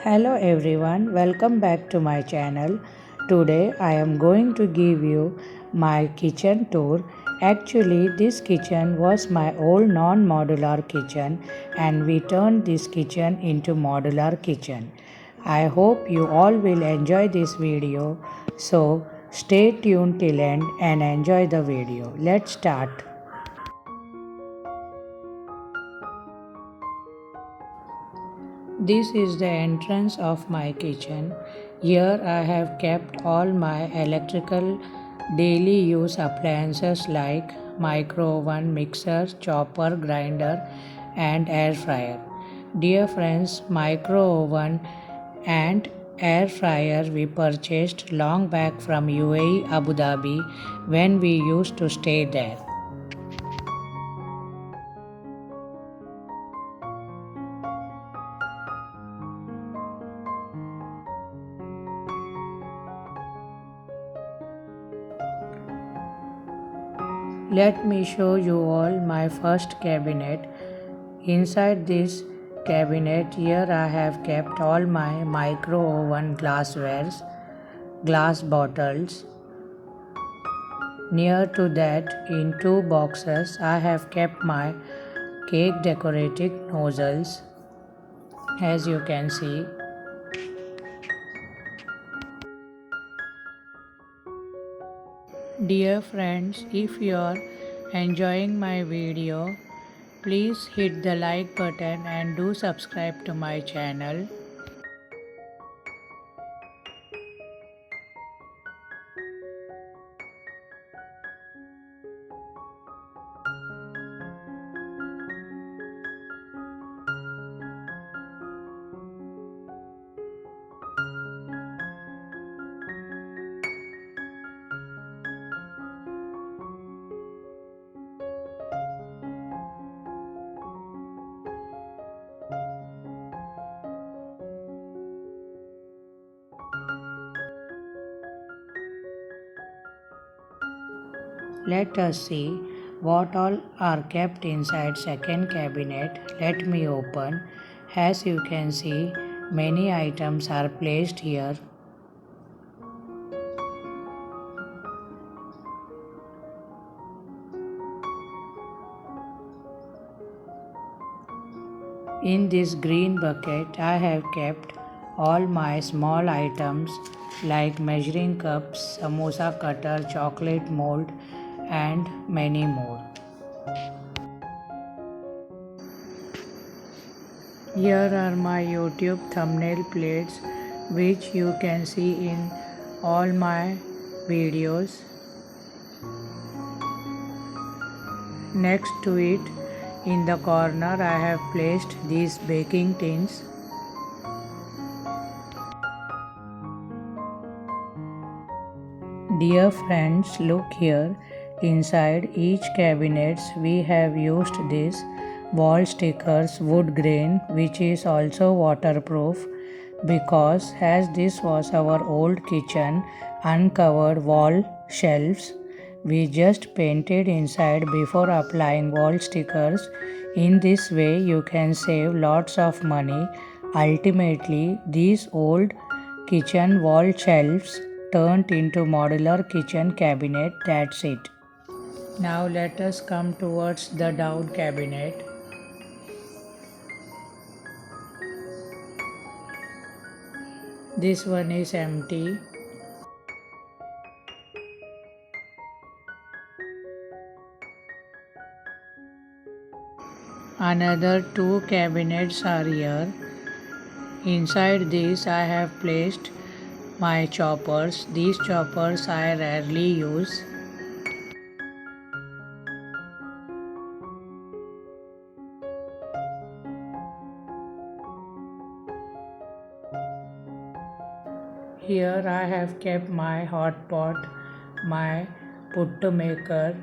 Hello everyone, welcome back to my channel. Today I am going to give you my kitchen tour. Actually, this kitchen was my old non-modular kitchen and we turned this kitchen into modular kitchen. I hope you all will enjoy this video. So stay tuned till end and enjoy the video. Let's start. This is the entrance of my kitchen. Here I have kept all my electrical daily use appliances like micro oven, mixer, chopper, grinder and air fryer. Dear friends, micro oven and air fryer we purchased long back from UAE Abu Dhabi when we used to stay there. Let me show you all my first cabinet. Inside this cabinet here I have kept all my micro oven glasswares, glass bottles. Near to that in two boxes I have kept my cake decorating nozzles, as you can see. Dear friends, if you are enjoying my video, please hit the like button and do subscribe to my channel. Let us see what all are kept inside second cabinet. Let me open. As you can see, many items are placed here. In this green bucket, I have kept all my small items like measuring cups, samosa cutter, chocolate mold, and many more. Here are my YouTube thumbnail plates which you can see in all my videos. Next to it, in the corner, I have placed these baking tins. Dear friends, look here. Inside each cabinet we have used this wall stickers wood grain which is also waterproof because as this was our old kitchen uncovered wall shelves, we just painted inside before applying wall stickers. In this way you can save lots of money. Ultimately, these old kitchen wall shelves turned into modular kitchen cabinet. That's it. Now let us come towards the down cabinet. This one is empty. Another two cabinets are here. Inside this I have placed my choppers. These choppers I rarely use. Here I have kept my hot pot, my puttu maker,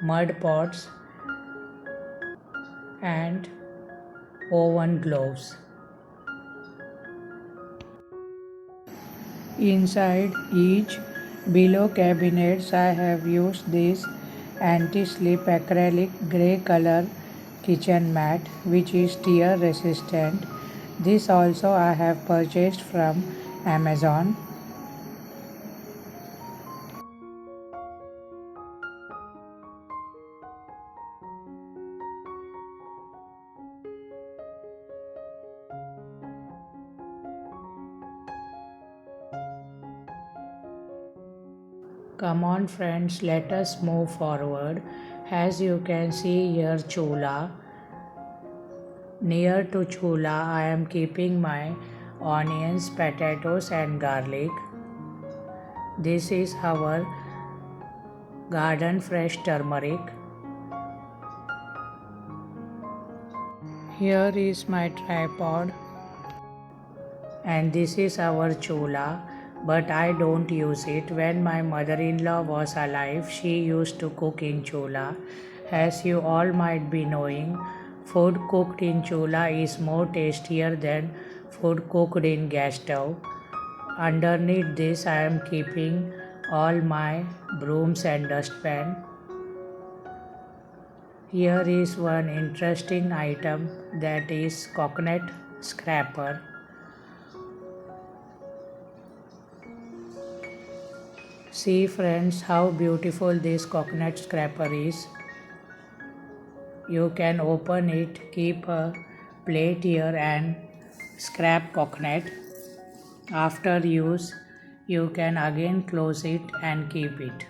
mud pots and oven gloves. Inside each below cabinets I have used this anti-slip acrylic grey color kitchen mat which is tear resistant This also I have purchased from Amazon. Come on friends, let us move forward. As you can see here chula. Near to chula I am keeping my onions, potatoes and garlic. This is our garden fresh turmeric. Here is my tripod and this is our chula, but I don't use it. When my mother-in-law was alive, she used to cook in chula. As you all might be knowing, food cooked in chula is more tastier than food cooked in gas stove. Underneath this I am keeping all my brooms and dustpan. Here is one interesting item, that is coconut scraper. See friends how beautiful this coconut scraper is. You can open it, keep a plate here and scrap coconut. After use, you can again close it and keep it.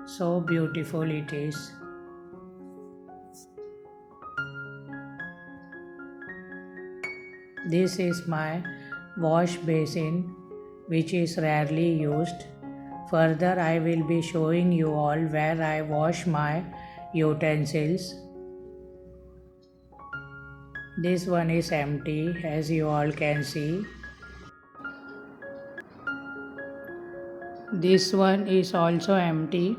So beautiful it is. This is my wash basin, which is rarely used. Further, I will be showing you all where I wash my utensils. This one is empty, as you all can see. This one is also empty.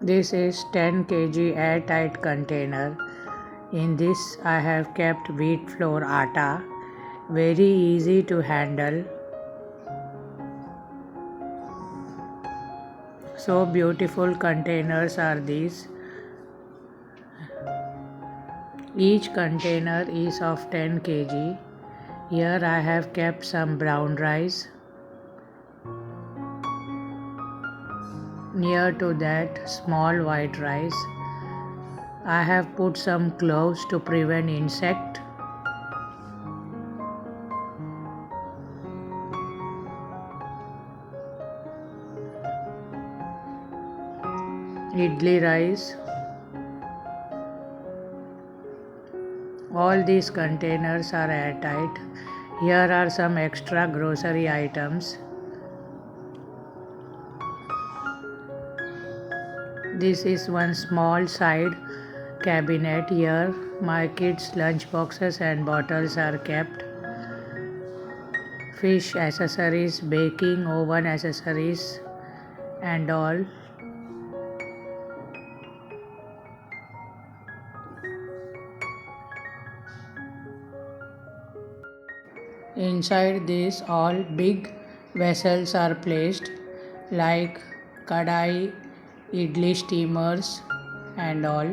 This is 10 kg airtight container. In this I have kept wheat flour atta, very easy to handle. So beautiful containers are these. Each container is of 10 kg. Here I have kept some brown rice. Near to that, small white rice. I have put some cloves to prevent insect. Idli rice. All these containers are airtight. Here are some extra grocery items. This is one small side cabinet. Here my kids' lunch boxes and bottles are kept. Fish accessories, baking oven accessories and all. Inside this all big vessels are placed, like kadai, idli steamers and all.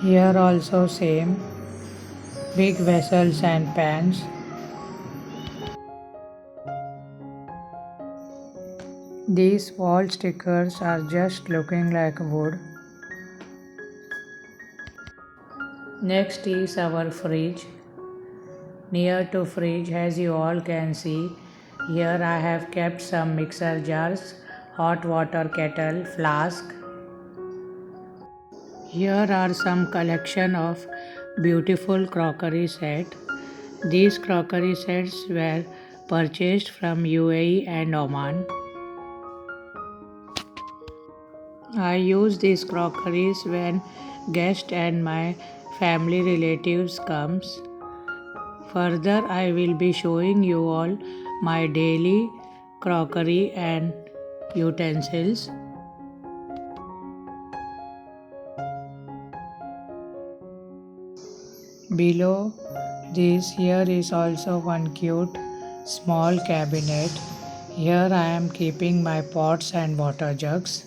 Here also same, big vessels and pans. These wall stickers are just looking like wood. Next is our fridge. Near to fridge, as you all can see, here I have kept some mixer jars, hot water kettle, flask. Here are some collection of beautiful crockery set. These crockery sets were purchased from UAE and Oman. I use these crockeries when guests and my family relatives comes. Further, I will be showing you all my daily crockery and utensils. Below this, here is also one cute small cabinet. Here I am keeping my pots and water jugs.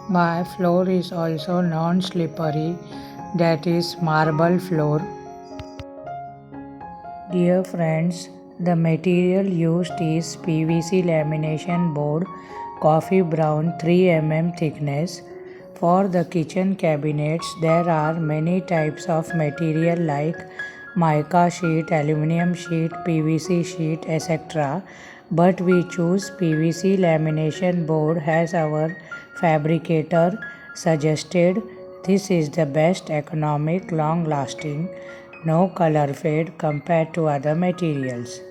My floor is also non-slippery, that is marble floor. Dear friends, the material used is PVC lamination board, coffee brown 3 mm thickness. For the kitchen cabinets, there are many types of material like mica sheet, aluminum sheet, PVC sheet, etc. But we choose PVC lamination board as our fabricator suggested. This is the best economic, long lasting, no color fade compared to other materials.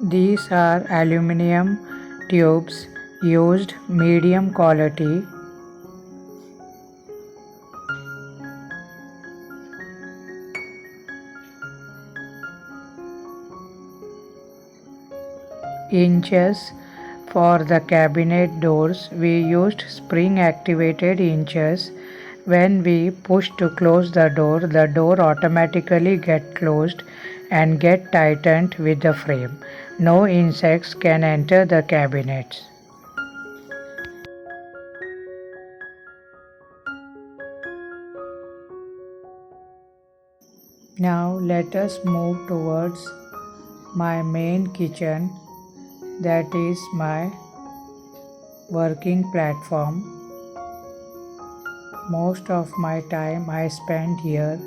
These are aluminum tubes used medium quality. Inches for the cabinet doors, we used spring activated inches. When we push to close the door automatically get closed and get tightened with the frame. No insects can enter the cabinets. Now let us move towards my main kitchen, that is my working platform. Most of my time I spend here.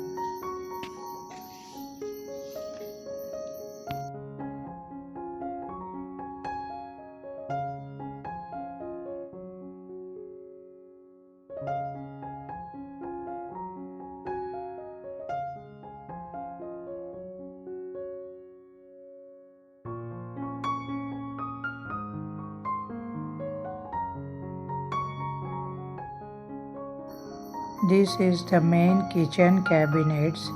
This is the main kitchen cabinets.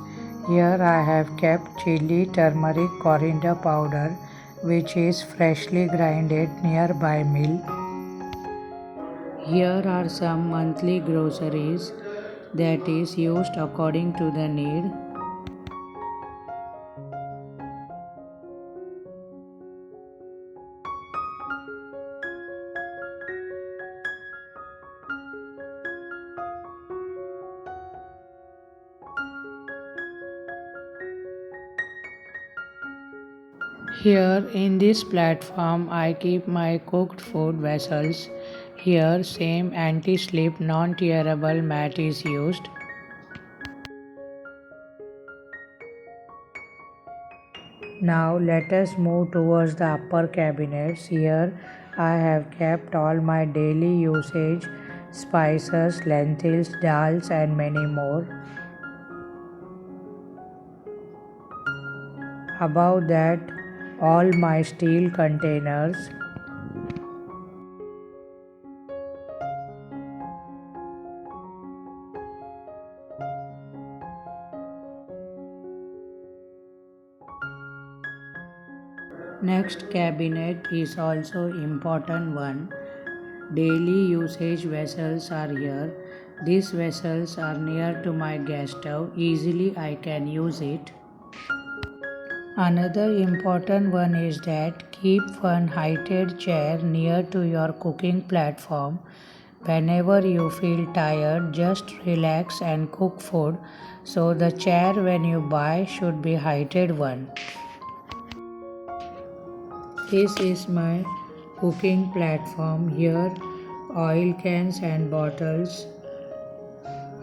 Here I have kept chili, turmeric, coriander powder, which is freshly grinded nearby mill. Here are some monthly groceries that is used according to the need. Here in this platform I keep my cooked food vessels. Here same anti-slip non-tearable mat is used. Now let us move towards the upper cabinets. Here I have kept all my daily usage spices, lentils, dals and many more. Above that, all my steel containers. Next cabinet is also important one. Daily usage vessels are here. These vessels are near to my gas stove. Easily I can use it. Another important one is that keep one heighted chair near to your cooking platform. Whenever you feel tired, just relax and cook food. So the chair when you buy should be heighted one. This is my cooking platform. Here oil cans and bottles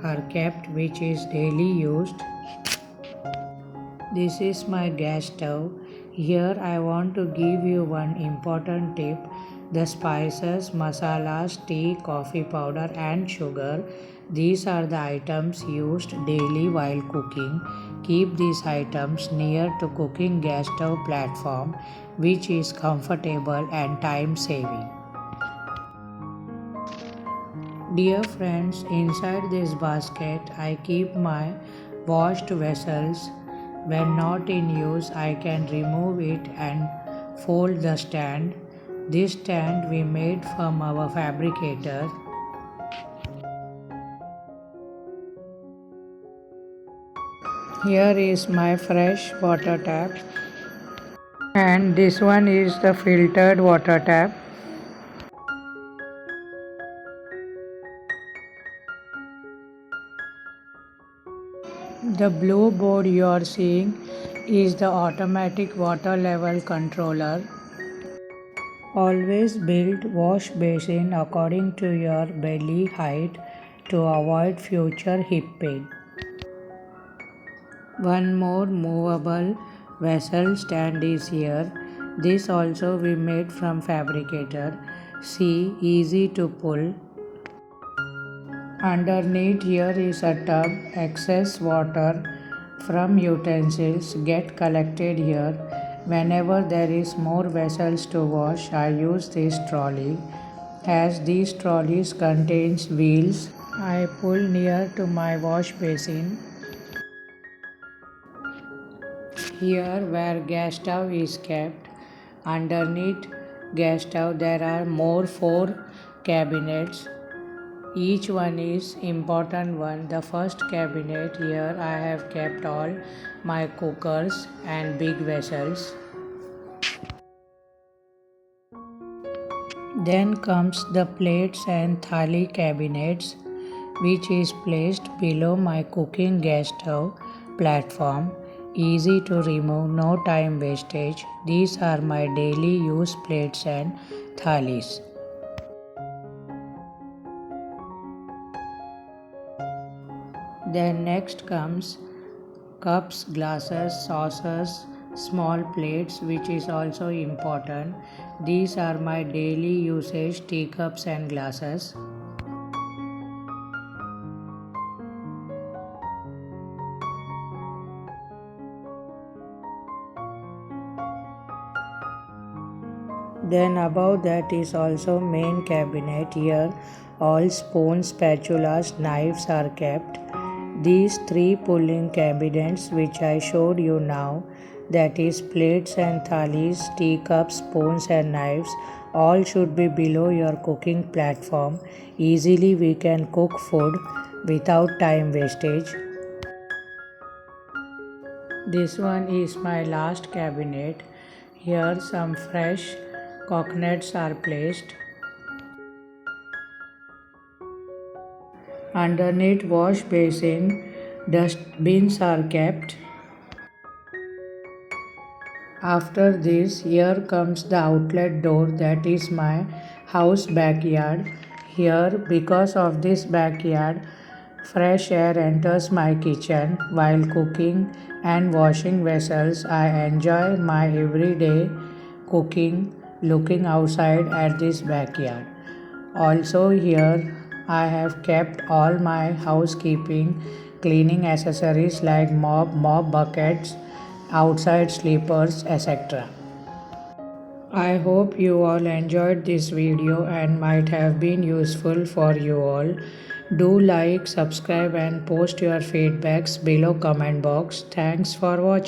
are kept, which is daily used. This is my gas stove. Here I want to give you one important tip. the spices, masalas, tea, coffee powder, and sugar. These are the items used daily while cooking. Keep these items near to cooking gas stove platform, which is comfortable and time saving. Dear friends, inside this basket I keep my washed vessels. When not in use, I can remove it and fold the stand. This stand we made from our fabricator. Here is my fresh water tap, and this one is the filtered water tap. The blue board you are seeing is the automatic water level controller. Always build wash basin according to your belly height to avoid future hip pain. One more movable vessel stand is here. This also we made from fabricator. See, easy to pull. Underneath here is a tub. Excess water from utensils get collected here. Whenever there is more vessels to wash, I use this trolley. As these trolleys contains wheels, I pull near to my wash basin. Here where gas stove is kept, underneath gas stove there are more 4 cabinets. Each one is important one. The first cabinet, here I have kept all my cookers and big vessels. Then comes the plates and thali cabinets, which is placed below my cooking gas stove platform. Easy to remove, no time wastage. These are my daily use plates and thalis. Then next comes cups, glasses, saucers, small plates, which is also important. These are my daily usage teacups and glasses. Then above that is also main cabinet. Here all spoons, spatulas, knives are kept. These 3 pulling cabinets which I showed you now, that is plates and thalis, teacups, spoons and knives, all should be below your cooking platform. Easily we can cook food without time wastage. This one is my last cabinet. Here some fresh coconuts are placed. Underneath wash basin, dustbins are kept. After this, here comes the outlet door, that is my house backyard. Here, because of this backyard, fresh air enters my kitchen. While cooking and washing vessels, I enjoy my everyday cooking looking outside at this backyard. Also here I have kept all my housekeeping cleaning accessories like mop buckets, outside sleepers, etc. I hope you all enjoyed this video and might have been useful for you all. Do like, subscribe and post your feedbacks below comment box. Thanks for watching.